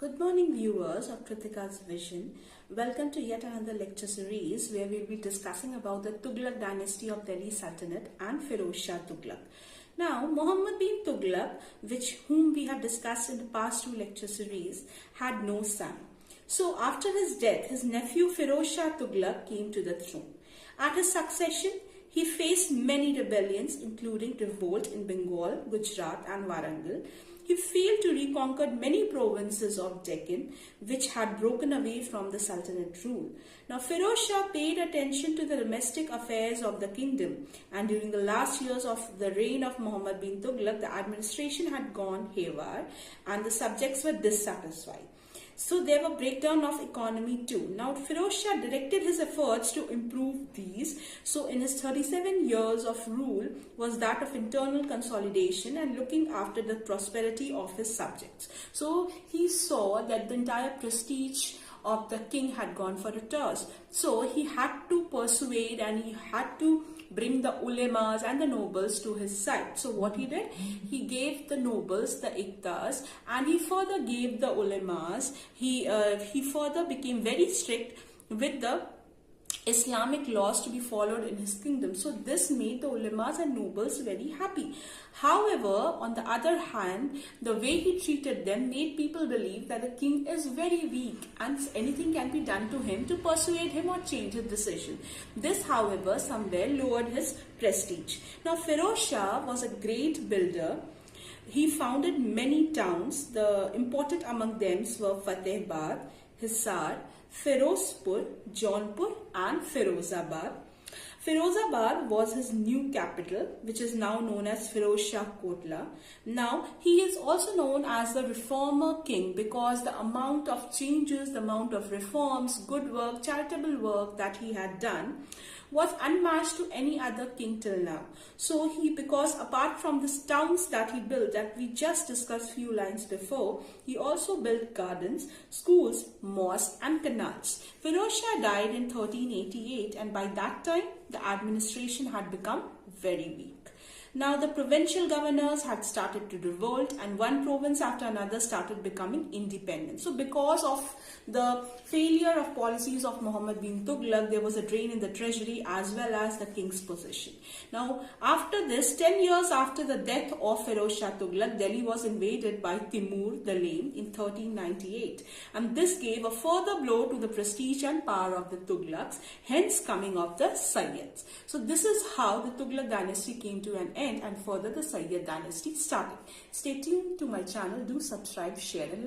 Good morning viewers of Kritika's Vision. Welcome to yet another lecture series where we'll be discussing about the Tughlaq dynasty of Delhi Sultanate and Firoz Shah Tughlaq. Now, Muhammad bin Tughlaq, whom we have discussed in the past two lecture series, had no son. So after his death, his nephew Firoz Shah Tughlaq came to the throne. At his succession, he faced many rebellions including revolt in Bengal, Gujarat and Warangal. He failed to reconquer many provinces of Deccan which had broken away from the Sultanate rule. Now Firoz Shah paid attention to the domestic affairs of the kingdom, and during the last years of the reign of Muhammad bin Tughlaq, the administration had gone haywire and the subjects were dissatisfied. So there were breakdown of economy too. Now Firoz Shah directed his efforts to improve these. So in his 37 years of rule was that of internal consolidation and looking after the prosperity of his subjects. So he saw that the entire prestige of the king had gone for a toss. So he had to persuade and he had to bring the ulemas and the nobles to his side. So what he did? He gave the nobles the iktas and he further gave the ulemas. He further became very strict with the Islamic laws to be followed in his kingdom. So this made the ulemas and nobles very happy. However, on the other hand, the way he treated them made people believe that the king is very weak and anything can be done to him to persuade him or change his decision. This, however, somewhere lowered his prestige. Now, Firoz Shah was a great builder. He founded many towns. The important among them were Fatehbad, Hisar, Firozpur, Jaunpur and Firozabad. Firozabad was his new capital, which is now known as Firoz Shah Kotla. Now, he is also known as the reformer king because the amount of changes, the amount of reforms, good work, charitable work that he had done was unmatched to any other king till now. So because apart from the towns that he built that we just discussed few lines before, he also built gardens, schools, mosques and canals. Firoz Shah died in 1388 and by that time the administration had become very weak. Now the provincial governors had started to revolt and one province after another started becoming independent. So because of the failure of policies of Muhammad bin Tughlaq, there was a drain in the treasury as well as the king's position. Now after this, 10 years after the death of Firoz Shah Tughlaq, Delhi was invaded by Timur the Lame in 1398 and this gave a further blow to the prestige and power of the Tughlaqs, hence coming of the Sayyids. So this is how the Tughlaq dynasty came to an end and further the Sayyid dynasty started. Stay tuned to my channel, do subscribe, share and